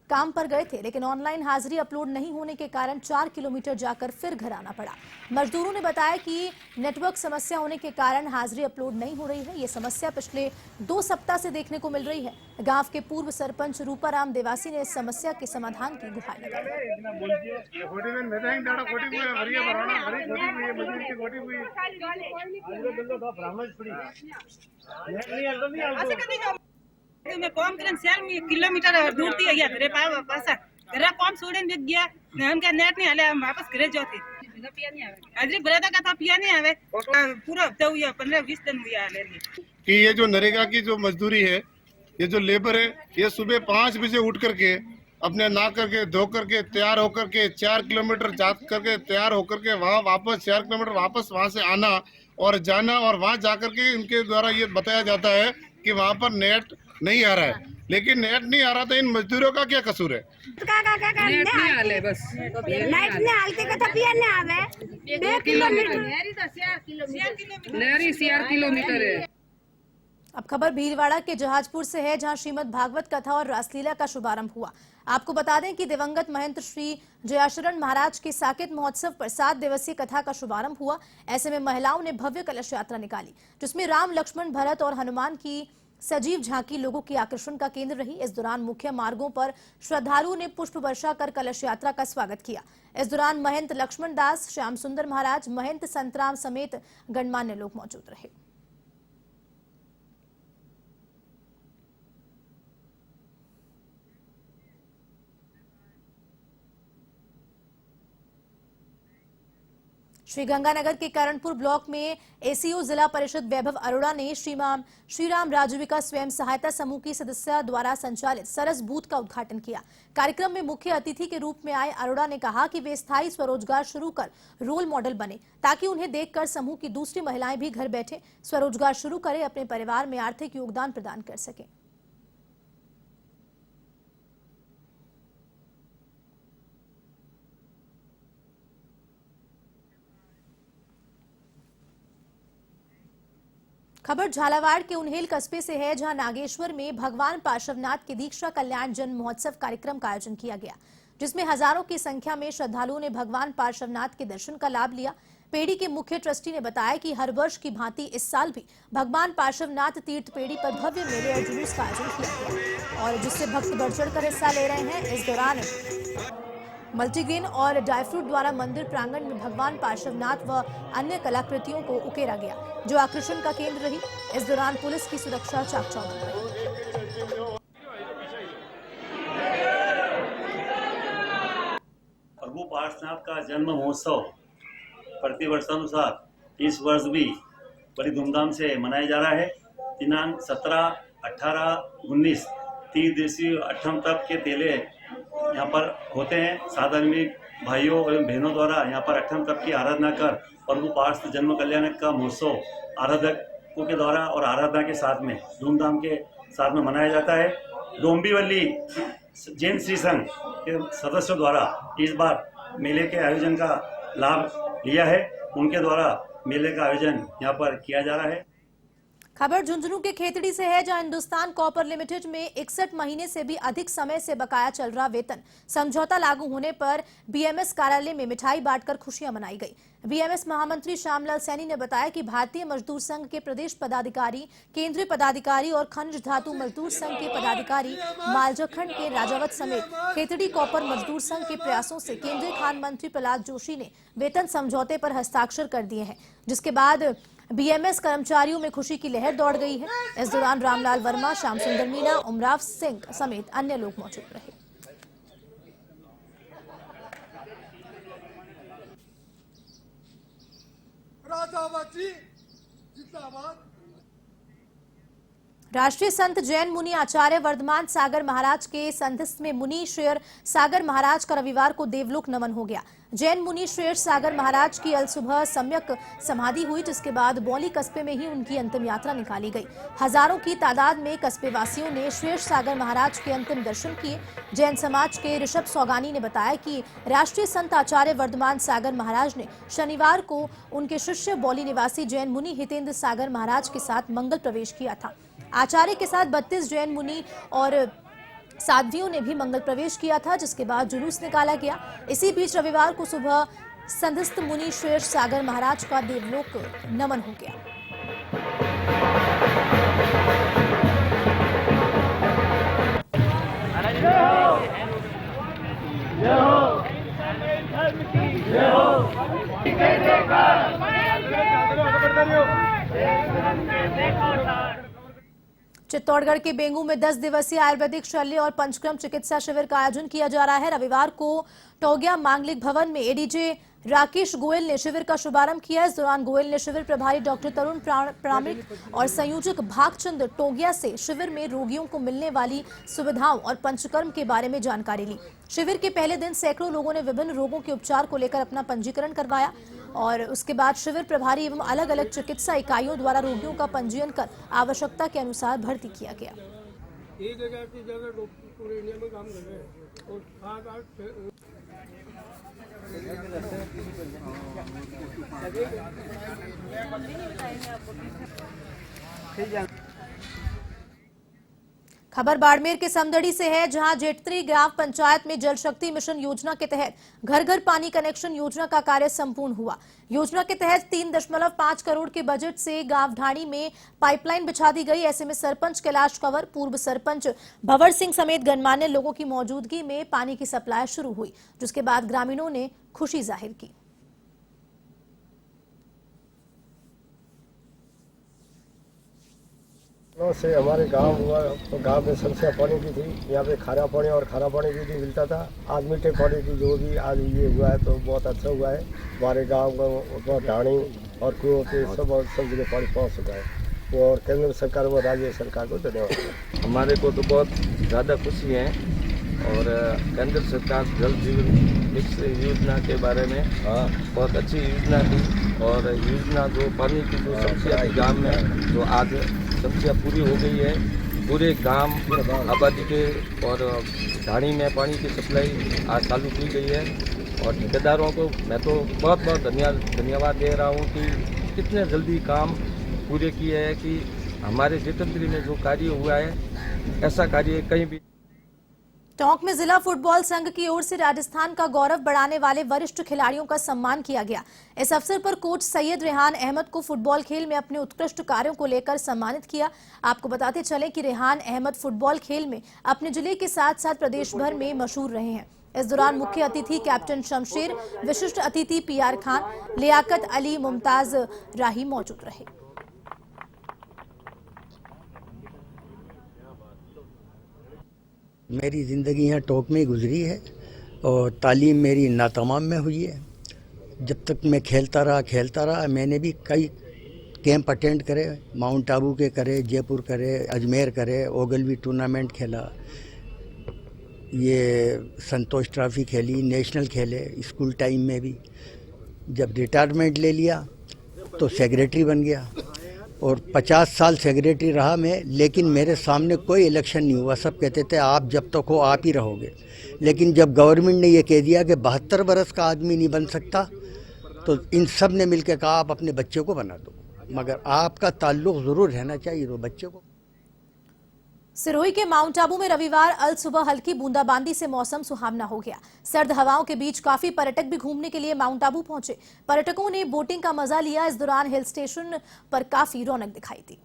काम पर गए थे, लेकिन ऑनलाइन हाजिरी अपलोड नहीं होने के कारण 4 किलोमीटर जाकर फिर घर आना पड़ा। मजदूरों ने बताया कि नेटवर्क समस्या होने के कारण हाजिरी अपलोड नहीं हो रही है। ये समस्या पिछले 2 सप्ताह से देखने को मिल रही है। गांव के पूर्व सरपंच रूपाराम देवासी ने इस समस्या के समाधान की गुहार लगाई। मैं कॉम करन शहर में किलोमीटर दूर थी या तेरे पास तेरा कॉम छोड़ने लग गया हम का नेट नहीं आले हम वापस घरे जाते अजरी बरादा का था पिया नहीं आवे पूरा हफ्ता हुआ 15-20 दिन हुआ आले कि ये जो नरेगा की जो मजदूरी है, ये जो लेबर है, ये सुबह 5 बजे उठ करके अपने नहा करके धो करके तैयार होकर के 4 किलोमीटर जा करके तैयार होकर के वहाँ वापस 4 किलोमीटर वापस वहाँ से आना और जाना और वहाँ जाकर के इनके द्वारा ये बताया जाता है कि वहाँ पर नेट नहीं आ रहा है। लेकिन नेट नहीं आ रहा तो इन मजदूरों का क्या कसूर है? नेट नहीं आले बस नेट नहीं आलते का तो पिया नहीं आवे 2 किलोमीटर नेरी 4 किलोमीटर है। अब खबर भीलवाड़ा के जहाजपुर से है, जहां श्रीमद् भागवत कथा और रासलीला का शुभारंभ हुआ। आपको बता दें कि दिवंगत महंत श्री जयाशरण महाराज के साकेत महोत्सव पर 7 दिवसीय कथा का शुभारंभ हुआ। ऐसे में महिलाओं ने भव्य कलश यात्रा निकाली, जिसमें राम, लक्ष्मण, भरत और हनुमान की सजीव झांकी लोगों की आकर्षण का केंद्र रही। इस दौरान मुख्य मार्गों पर श्रद्धालुओं ने पुष्प वर्षा कर कलश यात्रा का स्वागत किया। इस दौरान महंत लक्ष्मण दास, श्याम सुंदर महाराज, महंत संतराम समेत गणमान्य लोग मौजूद रहे। श्रीगंगानगर के करणपुर ब्लॉक में एसीओ जिला परिषद वैभव अरोड़ा ने श्रीराम राजीविका स्वयं सहायता समूह की सदस्य द्वारा संचालित सरस बूथ का उद्घाटन किया। कार्यक्रम में मुख्य अतिथि के रूप में आए अरोड़ा ने कहा कि वे स्थायी स्वरोजगार शुरू कर रोल मॉडल बने, ताकि उन्हें देखकर समूह की दूसरी महिलाएं भी घर बैठे स्वरोजगार शुरू करें, अपने परिवार में आर्थिक योगदान प्रदान कर सकें। खबर झालावाड़ के उन्हेल कस्बे से है, जहां नागेश्वर में भगवान पार्श्वनाथ के दीक्षा कल्याण जन्म महोत्सव कार्यक्रम का आयोजन किया गया, जिसमें हजारों की संख्या में श्रद्धालुओं ने भगवान पार्श्वनाथ के दर्शन का लाभ लिया। पेड़ी के मुख्य ट्रस्टी ने बताया कि हर वर्ष की भांति इस साल भी भगवान पार्श्वनाथ तीर्थ पेड़ी पर भव्य मेले और जुलूस का आयोजन किया गया, और जिससे भक्त बढ़ चढ़कर हिस्सा ले रहे हैं। इस दौरान मल्टीग्रेन और ड्राईफ्रूट द्वारा मंदिर प्रांगण में भगवान पार्श्वनाथ व अन्य कलाकृतियों को उकेरा गया, जो आकर्षण का केंद्र रही। इस दौरान पुलिस की सुरक्षा चाक चौबंद रही। प्रभु पार्श्वनाथ का जन्म महोत्सव प्रतिवर्षानुसार इस वर्ष भी बड़ी धूमधाम से मनाया जा रहा है। दिनांक 17, 18, 19 3 दिवसीय 8 तक के तेले यहाँ पर होते हैं। साधर्मिक भाइयों और बहनों द्वारा यहाँ पर 8 तक की आराधना कर प्रभु पार्श्व जन्म कल्याण का महोत्सव आराधकों के द्वारा और आराधना के साथ में धूमधाम के साथ में मनाया जाता है। डोंबिवली जैन श्री संघ के सदस्यों द्वारा इस बार मेले के आयोजन का लाभ लिया है। उनके द्वारा मेले का आयोजन यहाँ पर किया जा रहा है। खबर झुंझुनू के खेतड़ी से है, जहां हिंदुस्तान कॉपर लिमिटेड में 61 महीने से भी अधिक समय से बकाया चल रहा वेतन समझौता लागू होने पर बीएमएस कार्यालय में मिठाई बांटकर खुशियां मनाई गई। बीएमएस महामंत्री श्यामलाल सैनी ने बताया कि भारतीय मजदूर संघ के प्रदेश पदाधिकारी, केंद्रीय पदाधिकारी और खनिज धातु मजदूर संघ के पदाधिकारी मालझखंड के राजावत समेत खेतड़ी कॉपर मजदूर संघ के प्रयासों से केंद्रीय खान मंत्री प्रहलाद जोशी ने वेतन समझौते पर हस्ताक्षर कर दिए हैं, जिसके बाद बीएमएस कर्मचारियों में खुशी की लहर दौड़ गई है। इस दौरान रामलाल वर्मा, श्याम सुंदर मीणा, उमराव सिंह समेत अन्य लोग मौजूद रहे। राजावत जी जिंदाबाद। राष्ट्रीय संत जैन मुनि आचार्य वर्धमान सागर महाराज के संधिस्थ में मुनि श्रेयर सागर महाराज का रविवार को देवलोक नमन हो गया। जैन मुनि श्रेयर सागर महाराज की अल सुबह सम्यक समाधि हुई, जिसके बाद बौली कस्बे में ही उनकी अंतिम यात्रा निकाली गई। हजारों की तादाद में कस्बे वासियों ने श्रेयर सागर महाराज के अंतिम दर्शन किए। जैन समाज के ऋषभ सौगानी ने बताया कि राष्ट्रीय संत आचार्य वर्धमान सागर महाराज ने शनिवार को उनके शिष्य बौली निवासी जैन मुनि हितेंद्र सागर महाराज के साथ मंगल प्रवेश किया था। आचार्य के साथ 32 जैन मुनि और साध्वियों ने भी मंगल प्रवेश किया था, जिसके बाद जुलूस निकाला गया। इसी बीच रविवार को सुबह संधिस्थ मुनि श्रेयर सागर महाराज का देवलोक नमन हो गया। चित्तौड़गढ़ के बेंगू में 10 दिवसीय आयुर्वेदिक शल्य और पंचक्रम चिकित्सा शिविर का आयोजन किया जा रहा है। रविवार को टोगिया मांगलिक भवन में एडीजे राकेश गोयल ने शिविर का शुभारंभ किया। इस दौरान गोयल ने शिविर प्रभारी डॉक्टर तरुण प्रामाणिक और संयोजक भागचंद टोगिया से शिविर में रोगियों को मिलने वाली सुविधाओं और पंचकर्म के बारे में जानकारी ली। शिविर के पहले दिन सैकड़ों लोगों ने विभिन्न रोगों के उपचार को लेकर अपना पंजीकरण करवाया और उसके बाद शिविर प्रभारी एवं अलग अलग चिकित्सा इकाइयों द्वारा रोगियों का पंजीयन कर आवश्यकता के अनुसार भर्ती किया गया। एक जगह की जगह डॉक्टर पूरे इंडिया में काम कर रहे हैं और खबर बाड़मेर के समदड़ी से है, जहां जेटत्री ग्राम पंचायत में जल शक्ति मिशन योजना के तहत घर घर पानी कनेक्शन योजना का कार्य संपूर्ण हुआ। योजना के तहत 3.5 करोड़ के बजट से गांव ढाणी में पाइपलाइन बिछा दी गई। ऐसे में सरपंच कैलाश कंवर, पूर्व सरपंच भंवर सिंह समेत गणमान्य लोगों की मौजूदगी में पानी की सप्लाई शुरू हुई, जिसके बाद ग्रामीणों ने खुशी जाहिर की। से हमारे गांव हुआ तो गांव में समस्या पानी की थी। यहाँ पे खारा पानी और खारा पानी भी नहीं मिलता था। आज मीठे पानी की जो भी आज ये हुआ है तो बहुत अच्छा हुआ है। हमारे गांव को ढाणी और कुओं के सब जगह पानी पहुँच चुका है और केंद्र सरकार व राज्य सरकार को धन्यवाद। हमारे को तो बहुत ज़्यादा खुशी है और केंद्र सरकार जल जीवन मिशन योजना के बारे में बहुत अच्छी योजना थी और योजना जो पानी की जो समस्या थी गाँव में जो आज समस्या पूरी हो गई है। पूरे गांव आबादी के और ढाणी में पानी की सप्लाई आज चालू की गई है और ठेकेदारों को मैं तो बहुत बहुत धन्यवाद दे रहा हूं कि कितने जल्दी काम पूरे किए हैं कि हमारे जेतंत्री में जो कार्य हुआ है ऐसा कार्य कहीं भी। टोंक में जिला फुटबॉल संघ की ओर से राजस्थान का गौरव बढ़ाने वाले वरिष्ठ खिलाड़ियों का सम्मान किया गया। इस अवसर पर कोच सैयद रेहान अहमद को फुटबॉल खेल में अपने उत्कृष्ट कार्यों को लेकर सम्मानित किया। आपको बताते चलें कि रेहान अहमद फुटबॉल खेल में अपने जिले के साथ साथ प्रदेश भर में मशहूर रहे हैं। इस दौरान मुख्य अतिथि कैप्टन शमशेर, विशिष्ट अतिथि PR खान, लियाकत अली, मुमताज राही मौजूद रहे। मेरी ज़िंदगी यहाँ टोंक में ही गुजरी है और तालीम मेरी नातमाम में हुई है। जब तक मैं खेलता रहा मैंने भी कई कैंप अटेंड करे, माउंट आबू के करे, जयपुर करे, अजमेर करे, ओगलवी टूर्नामेंट खेला, ये संतोष ट्रॉफी खेली, नेशनल खेले स्कूल टाइम में भी। जब रिटायरमेंट ले लिया तो सेक्रेटरी बन गया और 50 साल सेक्रेटरी रहा मैं, लेकिन मेरे सामने कोई इलेक्शन नहीं हुआ। सब कहते थे आप जब तक हो आप ही रहोगे, लेकिन जब गवर्नमेंट ने ये कह दिया कि 72 बरस का आदमी नहीं बन सकता तो इन सब ने मिलकर कहा आप अपने बच्चे को बना दो, मगर आपका ताल्लुक ज़रूर रहना चाहिए तो बच्चे को। सिरोही के माउंट आबू में रविवार अल सुबह हल्की बूंदाबांदी से मौसम सुहावना हो गया। सर्द हवाओं के बीच काफी पर्यटक भी घूमने के लिए माउंट आबू पहुंचे। पर्यटकों ने बोटिंग का मजा लिया। इस दौरान हिल स्टेशन पर काफी रौनक दिखाई दी।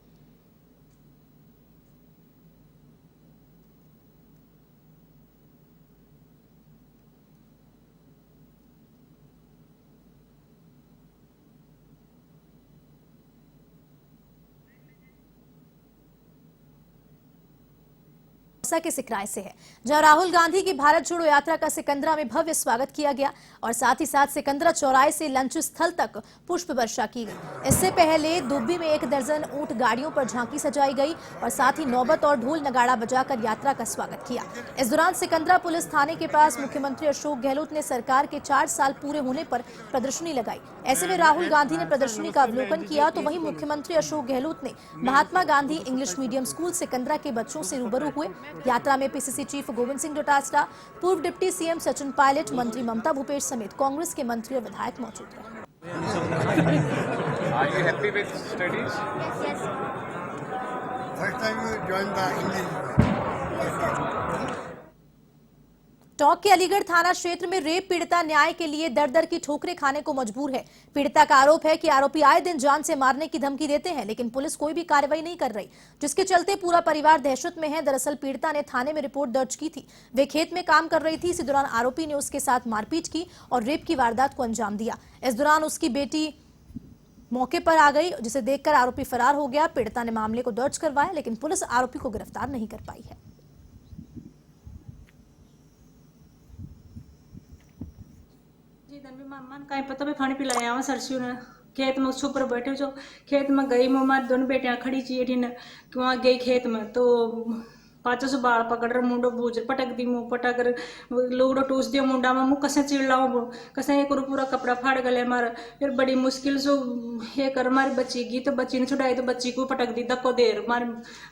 के सिकराय से है, जहां राहुल गांधी की भारत जोड़ो यात्रा का सिकंदरा में भव्य स्वागत किया गया और साथ ही साथ सिकंदरा चौराहे से लंच स्थल तक पुष्प वर्षा की गई। इससे पहले दुब्बी में 1 दर्जन ऊंट गाड़ियों पर झांकी सजाई गई और साथ ही नौबत और ढोल नगाड़ा बजाकर यात्रा का स्वागत किया। इस दौरान सिकंदरा पुलिस थाने के पास मुख्यमंत्री अशोक गहलोत ने सरकार के 4 साल पूरे होने पर प्रदर्शनी लगाई। ऐसे में राहुल गांधी ने प्रदर्शनी का अवलोकन किया तो वहीं मुख्यमंत्री अशोक गहलोत ने Mahatma Gandhi English medium school Sikandra के बच्चों से रूबरू हुए। यात्रा में पीसीसी चीफ गोविंद सिंह डोटासरा, पूर्व डिप्टी सीएम सचिन पायलट, मंत्री ममता भूपेश समेत कांग्रेस के मंत्री और विधायक मौजूद रहे। टोंक के अलीगढ़ थाना क्षेत्र में रेप पीड़िता न्याय के लिए दर दर की ठोकरें खाने को मजबूर है। पीड़िता का आरोप है कि आरोपी आए दिन जान से मारने की धमकी देते हैं, लेकिन पुलिस कोई भी कार्रवाई नहीं कर रही, जिसके चलते पूरा परिवार दहशत में है। दरअसल पीड़िता ने थाने में रिपोर्ट दर्ज की थी। वे खेत में काम कर रही थी। इसी दौरान आरोपी ने उसके साथ मारपीट की और रेप की वारदात को अंजाम दिया। इस दौरान उसकी बेटी मौके पर आ गई, जिसे देखकर आरोपी फरार हो गया। पीड़िता ने मामले को दर्ज करवाया, लेकिन पुलिस आरोपी को गिरफ्तार नहीं कर पाई है। मन कहीं पता भी पानी पिलाया वहाँ सरसों ने खेत में उसके ऊपर बैठे जो खेत में गई हमारी दोनों बेटियां खड़ी चाहिए ने कि वहाँ गई खेत में तो पाचो से बाल पकड़ रहे मुंडो बूझ पटक दी मुँह पटक लोगड़ो टूस दियो मुंडा में मुँह कसे चिड़लाओ कसे एक पूरा कपड़ा फाड़ गले मारा। फिर बड़ी मुश्किल से ये कर हमारी बच्ची की तो बच्ची ने छुड़ाई तो बच्ची को पटक दी धक्को देर हमारे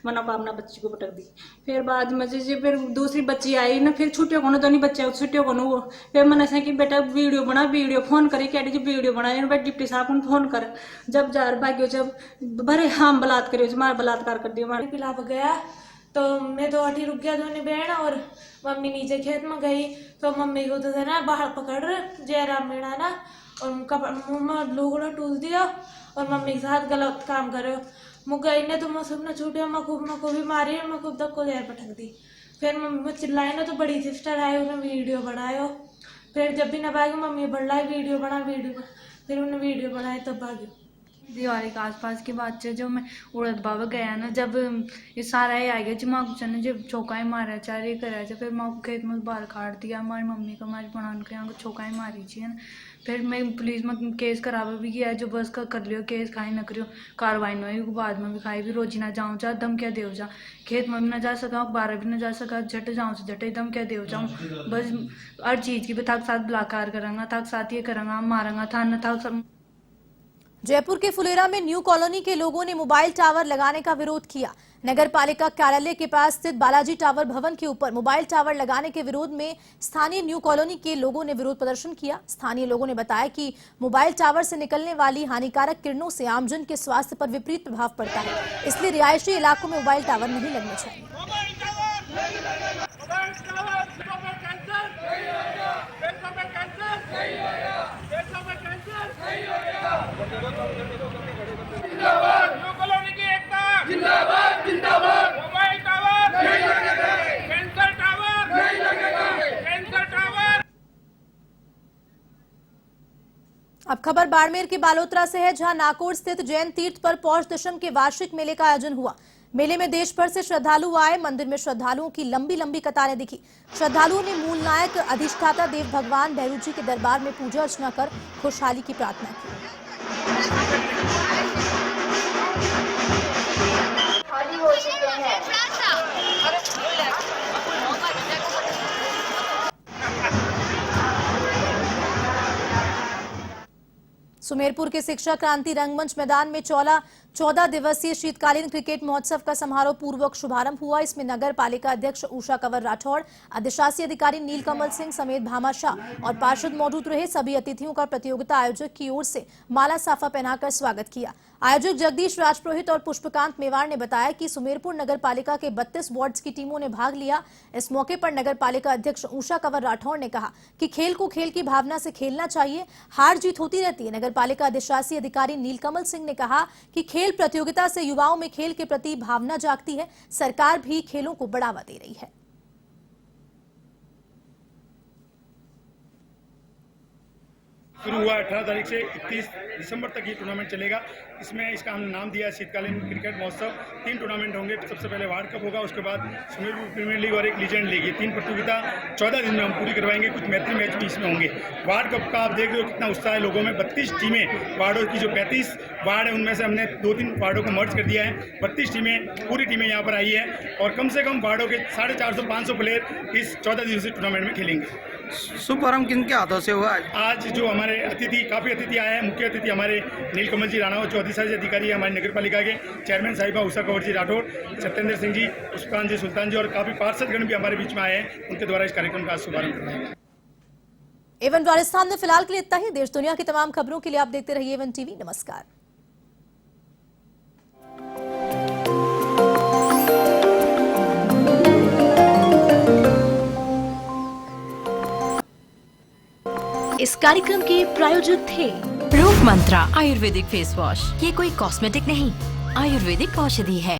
मना पापना बच्ची को पटक दी। फिर बाद में जी फिर दूसरी बच्ची आई ना फिर छुट्टियों को दोनों बच्चे छुट्टियों को वो फिर मैंने ऐसा कि बेटा वीडियो बना वीडियो फोन करी क्या वीडियो बनाए डिप्टी साहब को फोन कर जब जार भाग्यो जब भरे हम बलात्कार करियो हमारा बलात्कार कर दिया हमारे पिला गया तो मैं तो अठी रुक गया दोनों बहन और मम्मी नीचे खेत में गई तो मम्मी को तो ना बाहर पकड़ जयराम मेड़ा ना और मुँह में लोगड़ा टूस दिया और मम्मी के साथ गलत काम करे मुँह गई ने तो मैं सबने छूटे मैं खूब भी मारी मैं खूब धक्को जहर पटक दी। फिर मम्मी चिल्लाई ना तो बड़ी सिस्टर आई उन्हें वीडियो बनायो। फिर जब भी ना भागी मम्मी बढ़ वीडियो बना फिर उन्हें वीडियो बनाए तब भागी। दिवाली के आसपास की बात है जो मैं उड़द बाबा गया ना जब ये सारा ही आ गया जो माँ को जब चौकाएँ मारा चार ये करा फिर माँ को खेत में बाल काट दिया हमारी मम्मी को हमारी बहन के यहाँ चौकाएँ मारी चाहिए ना। फिर मैं पुलिस में केस करावा भी किया जो बस का कर लियो केस खाई न करियो कार्रवाई न हुई बाद में भी खाई भी रोजी ना जाऊँ जा दम क्या देव जा खेत में भी ना जा सका 12 भी ना जा सका झट जाऊँ से झटे दम क्या देव जाऊँ बस हर चीज़ की भी थक साथ बलात्कार करांगा थक साथ ये करांगा मारांगा था न थक। जयपुर के फुलेरा में न्यू कॉलोनी के लोगों ने मोबाइल टावर लगाने का विरोध किया। नगर पालिका कार्यालय के पास स्थित बालाजी टावर भवन के ऊपर मोबाइल टावर लगाने के विरोध में स्थानीय न्यू कॉलोनी के लोगों ने विरोध प्रदर्शन किया। स्थानीय लोगों ने बताया कि मोबाइल टावर से निकलने वाली हानिकारक किरणों से आमजन के स्वास्थ्य पर विपरीत प्रभाव पड़ता है, इसलिए रिहायशी इलाकों में मोबाइल टावर नहीं लगने चाहिए। अब खबर बाड़मेर के बालोतरा से है, जहां नाकोर स्थित जैन तीर्थ पर पौष दशम के वार्षिक मेले का आयोजन हुआ। मेले में देश भर से श्रद्धालु आए। मंदिर में श्रद्धालुओं की लंबी लंबी कतारें दिखी। श्रद्धालुओं ने मूल नायक अधिष्ठाता देव भगवान भैरू जी के दरबार में पूजा अर्चना कर खुशहाली की प्रार्थना की। हो चुके हैं। सुमेरपुर के शिक्षा क्रांति रंगमंच मैदान में 14 दिवसीय शीतकालीन क्रिकेट महोत्सव का समारोह पूर्वक शुभारंभ हुआ। इसमें नगर पालिका अध्यक्ष उषा कंवर राठौड़, अधिशासी अधिकारी नीलकमल सिंह समेत भामा शाह और पार्षद मौजूद रहे। सभी अतिथियों का प्रतियोगिता आयोजक की ओर से माला साफा पहनाकर स्वागत किया। आयोजक जगदीश राजपुरोहित और पुष्पकांत मेवाड़ ने बताया कि सुमेरपुर नगर पालिका के 32 वार्ड्स की टीमों ने भाग लिया। इस मौके पर नगर पालिका अध्यक्ष उषा कंवर राठौड़ ने कहा कि खेल को खेल की भावना से खेलना चाहिए, हार जीत होती रहती है। नगर पालिका अधिशासी अधिकारी नीलकमल सिंह ने कहा कि खेल प्रतियोगिता से युवाओं में खेल के प्रति भावना जागती है। सरकार भी खेलों को बढ़ावा दे रही है। शुरू हुआ 18 तारीख से 31 दिसंबर तक ये टूर्नामेंट चलेगा। इसमें इसका हमने नाम दिया है शीतकालीन क्रिकेट महोत्सव। 3 टूर्नामेंट होंगे। सबसे पहले वार्ड कप होगा, उसके बाद सुमेरपुर प्रीमियर लीग और एक लीजेंड लीग। ये 3 प्रतियोगिता 14 दिन में हम पूरी करवाएंगे। कुछ मैत्री मैच भी इसमें होंगे। वार्ड कप का आप देख रहे हो कितना उत्साह है लोगों में। 32 टीमें, वार्डों की जो 35 वार्ड है उनमें से हमने 2-3 वार्डों को मर्ज कर दिया है। 32 टीमें, पूरी टीमें यहाँ पर आई है और कम से कम वार्डों के 450-500 प्लेयर इस 14 दिवसीय टूर्नामेंट में खेलेंगे। शुभारंभ किनके हाथों से हुआ? आज जो हमारे अतिथि, काफ़ी अतिथि आए हैं। मुख्य अतिथि हमारे नीलकमल जी राणा, जो अधिशासी अधिकारी है हमारे नगर पालिका के, चेयरमैन साहिबा उषा कंवर जी राठौड़, सत्येंद्र सिंह जी, पुष्पान जी, सुल्तान जी और काफ़ी पार्षदगण भी हमारे बीच में आए हैं। उनके द्वारा इस कार्यक्रम का शुभारंभ करवाया गया। एवन राजस्थान में फिलहाल के लिए इतना ही। देश दुनिया की तमाम खबरों के लिए आप देखते रहिए एवन टीवी। नमस्कार। इस कार्यक्रम के प्रायोजक थे रूप मंत्रा आयुर्वेदिक फेस वॉश। ये कोई कॉस्मेटिक नहीं, आयुर्वेदिक औषधि है।